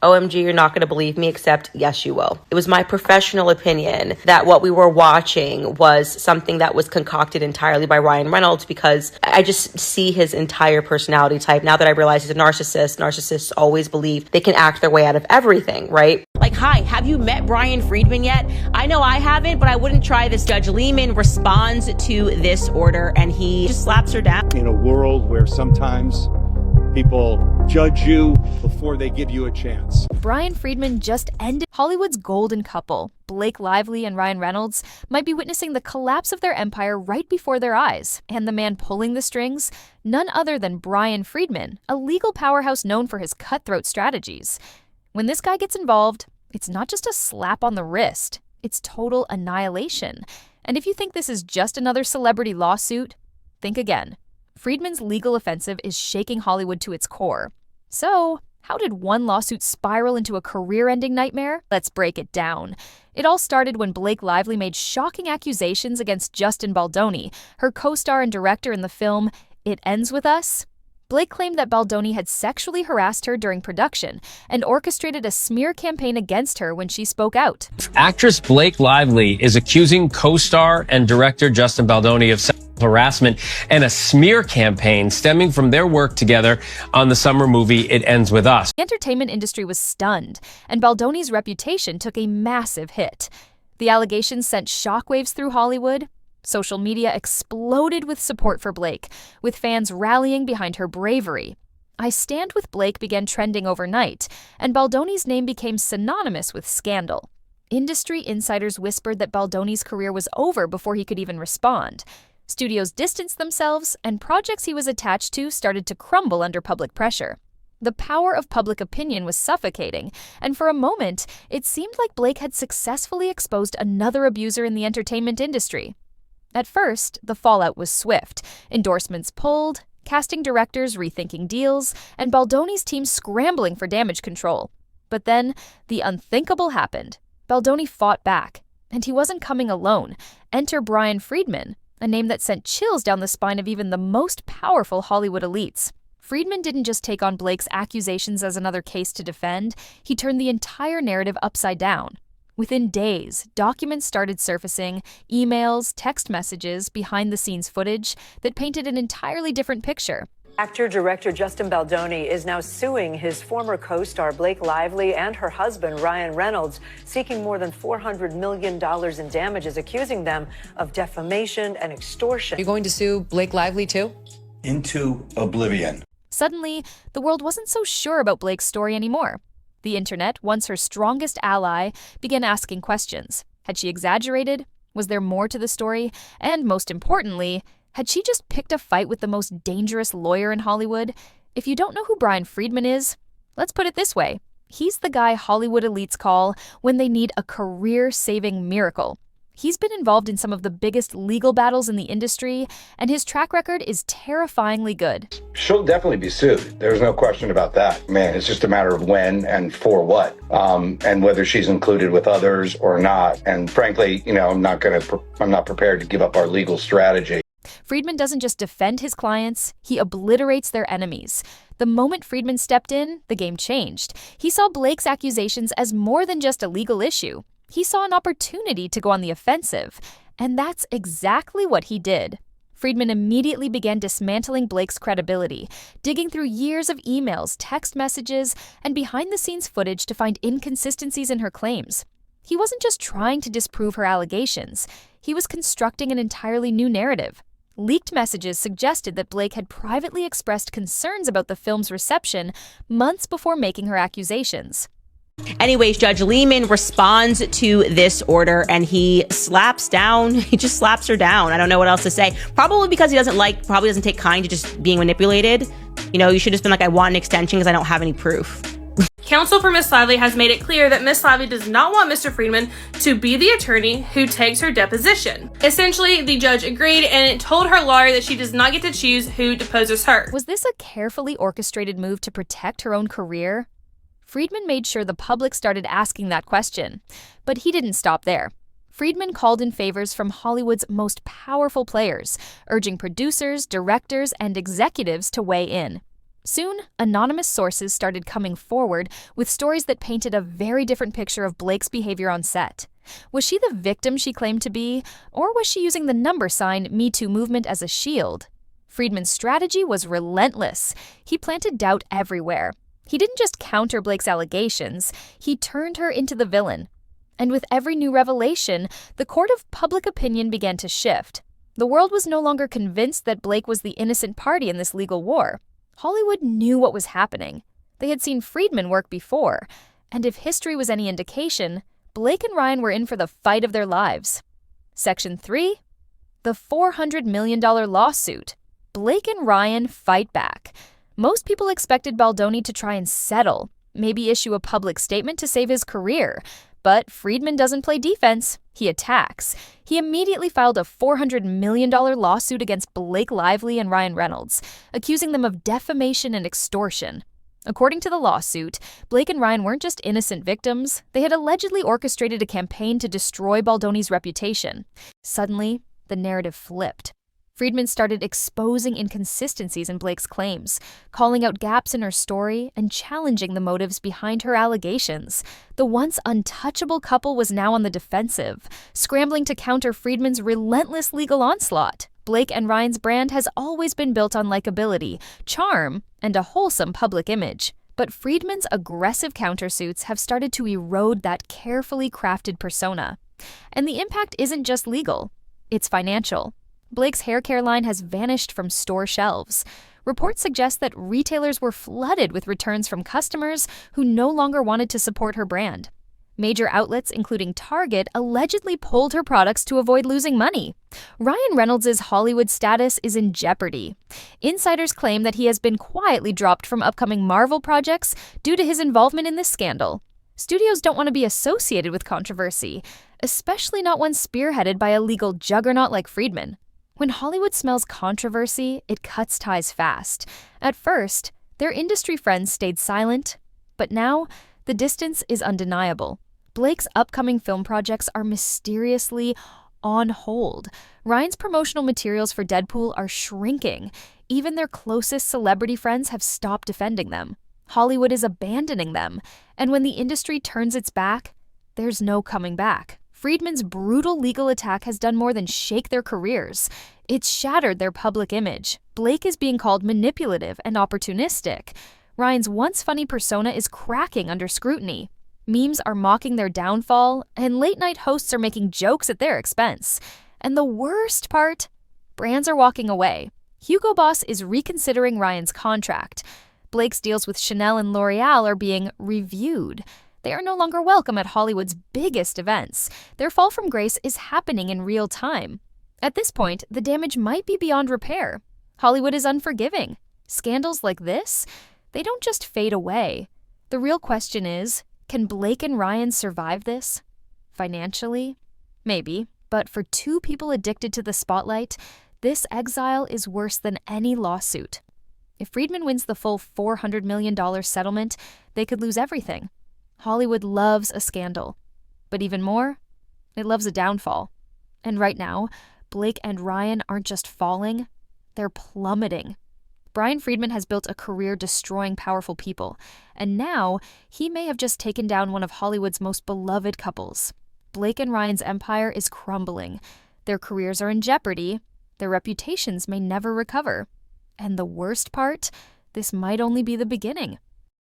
OMG, you're not going to believe me, except yes, you will. It was my professional opinion that what we were watching was something that was concocted entirely by Ryan Reynolds, because I just see his entire personality type. Now that I realize he's a narcissist, narcissists always believe they can act their way out of everything, right? Like, hi, have you met Brian Freedman yet? I know I haven't, but I wouldn't try this. Judge Lehman responds to this order and he just slaps her down. In a world where sometimes people judge you before they give you a chance. Brian Freedman just ended. Hollywood's golden couple, Blake Lively and Ryan Reynolds, might be witnessing the collapse of their empire right before their eyes. And the man pulling the strings? None other than Brian Freedman, a legal powerhouse known for his cutthroat strategies. When this guy gets involved, it's not just a slap on the wrist, it's total annihilation. And if you think this is just another celebrity lawsuit, think again. Freedman's legal offensive is shaking Hollywood to its core. So, how did one lawsuit spiral into a career-ending nightmare? Let's break it down. It all started when Blake Lively made shocking accusations against Justin Baldoni, her co-star and director in the film It Ends With Us. Blake claimed that Baldoni had sexually harassed her during production and orchestrated a smear campaign against her when she spoke out. Actress Blake Lively is accusing co-star and director Justin Baldoni of sexual harassment and a smear campaign stemming from their work together on the summer movie It Ends With Us. The entertainment industry was stunned, and Baldoni's reputation took a massive hit. The allegations sent shockwaves through Hollywood. Social media exploded with support for Blake, with fans rallying behind her bravery. I Stand With Blake began trending overnight, and Baldoni's name became synonymous with scandal. Industry insiders whispered that Baldoni's career was over before he could even respond. Studios distanced themselves, and projects he was attached to started to crumble under public pressure. The power of public opinion was suffocating, and for a moment, it seemed like Blake had successfully exposed another abuser in the entertainment industry. At first, the fallout was swift. Endorsements pulled, casting directors rethinking deals, and Baldoni's team scrambling for damage control. But then, the unthinkable happened. Baldoni fought back, and he wasn't coming alone. Enter Brian Freedman, a name that sent chills down the spine of even the most powerful Hollywood elites. Freedman didn't just take on Blake's accusations as another case to defend, he turned the entire narrative upside down. Within days, documents started surfacing, emails, text messages, behind-the-scenes footage that painted an entirely different picture. Actor-director Justin Baldoni is now suing his former co-star Blake Lively and her husband Ryan Reynolds, seeking more than $400 million in damages, accusing them of defamation and extortion. Are you going to sue Blake Lively too? Into oblivion. Suddenly, the world wasn't so sure about Blake's story anymore. The internet, once her strongest ally, began asking questions. Had she exaggerated? Was there more to the story? And most importantly, had she just picked a fight with the most dangerous lawyer in Hollywood? If you don't know who Brian Freedman is, let's put it this way. He's the guy Hollywood elites call when they need a career-saving miracle. He's been involved in some of the biggest legal battles in the industry, and his track record is terrifyingly good. She'll definitely be sued. There's no question about that. Man, it's just a matter of when and for what, and whether she's included with others or not. And frankly, I'm not prepared to give up our legal strategy. Freedman doesn't just defend his clients, he obliterates their enemies. The moment Freedman stepped in, the game changed. He saw Blake's accusations as more than just a legal issue. He saw an opportunity to go on the offensive, and that's exactly what he did. Freedman immediately began dismantling Blake's credibility, digging through years of emails, text messages, and behind-the-scenes footage to find inconsistencies in her claims. He wasn't just trying to disprove her allegations, he was constructing an entirely new narrative. Leaked messages suggested that Blake had privately expressed concerns about the film's reception months before making her accusations. Anyways, Judge Lehman responds to this order and he just slaps her down. I don't know what else to say. Probably because he doesn't take kind to just being manipulated. You should just been like, I want an extension because I don't have any proof. Counsel for Miss Lively has made it clear that Miss Lively does not want Mr. Freedman to be the attorney who takes her deposition. Essentially, the judge agreed and told her lawyer that she does not get to choose who deposes her. Was this a carefully orchestrated move to protect her own career? Freedman made sure the public started asking that question, but he didn't stop there. Freedman called in favors from Hollywood's most powerful players, urging producers, directors, and executives to weigh in. Soon, anonymous sources started coming forward with stories that painted a very different picture of Blake's behavior on set. Was she the victim she claimed to be, or was she using the number sign Me Too movement as a shield? Freedman's strategy was relentless. He planted doubt everywhere. He didn't just counter Blake's allegations, he turned her into the villain. And with every new revelation, the court of public opinion began to shift. The world was no longer convinced that Blake was the innocent party in this legal war. Hollywood knew what was happening. They had seen Freedman work before, and if history was any indication, Blake and Ryan were in for the fight of their lives. Section 3. The $400 million lawsuit. Blake and Ryan fight back. Most people expected Baldoni to try and settle, maybe issue a public statement to save his career. But Freedman doesn't play defense. He attacks. He immediately filed a $400 million lawsuit against Blake Lively and Ryan Reynolds, accusing them of defamation and extortion. According to the lawsuit, Blake and Ryan weren't just innocent victims. They had allegedly orchestrated a campaign to destroy Baldoni's reputation. Suddenly, the narrative flipped. Freedman started exposing inconsistencies in Blake's claims, calling out gaps in her story, and challenging the motives behind her allegations. The once untouchable couple was now on the defensive, scrambling to counter Freedman's relentless legal onslaught. Blake and Ryan's brand has always been built on likability, charm, and a wholesome public image. But Freedman's aggressive countersuits have started to erode that carefully crafted persona. And the impact isn't just legal, it's financial. Blake's hair care line has vanished from store shelves. Reports suggest that retailers were flooded with returns from customers who no longer wanted to support her brand. Major outlets, including Target, allegedly pulled her products to avoid losing money. Ryan Reynolds' Hollywood status is in jeopardy. Insiders claim that he has been quietly dropped from upcoming Marvel projects due to his involvement in this scandal. Studios don't want to be associated with controversy, especially not one spearheaded by a legal juggernaut like Freedman. When Hollywood smells controversy, it cuts ties fast. At first, their industry friends stayed silent, but now the distance is undeniable. Blake's upcoming film projects are mysteriously on hold. Ryan's promotional materials for Deadpool are shrinking. Even their closest celebrity friends have stopped defending them. Hollywood is abandoning them. And when the industry turns its back, there's no coming back. Freedman's brutal legal attack has done more than shake their careers. It's shattered their public image. Blake is being called manipulative and opportunistic. Ryan's once funny persona is cracking under scrutiny. Memes are mocking their downfall, and late-night hosts are making jokes at their expense. And the worst part? Brands are walking away. Hugo Boss is reconsidering Ryan's contract. Blake's deals with Chanel and L'Oreal are being reviewed. They are no longer welcome at Hollywood's biggest events. Their fall from grace is happening in real time. At this point, the damage might be beyond repair. Hollywood is unforgiving. Scandals like this, they don't just fade away. The real question is, can Blake and Ryan survive this? Financially? Maybe. But for two people addicted to the spotlight, this exile is worse than any lawsuit. If Freedman wins the full $400 million settlement, they could lose everything. Hollywood loves a scandal. But even more, it loves a downfall. And right now, Blake and Ryan aren't just falling, they're plummeting. Brian Freedman has built a career destroying powerful people, and now he may have just taken down one of Hollywood's most beloved couples. Blake and Ryan's empire is crumbling. Their careers are in jeopardy. Their reputations may never recover. And the worst part, this might only be the beginning.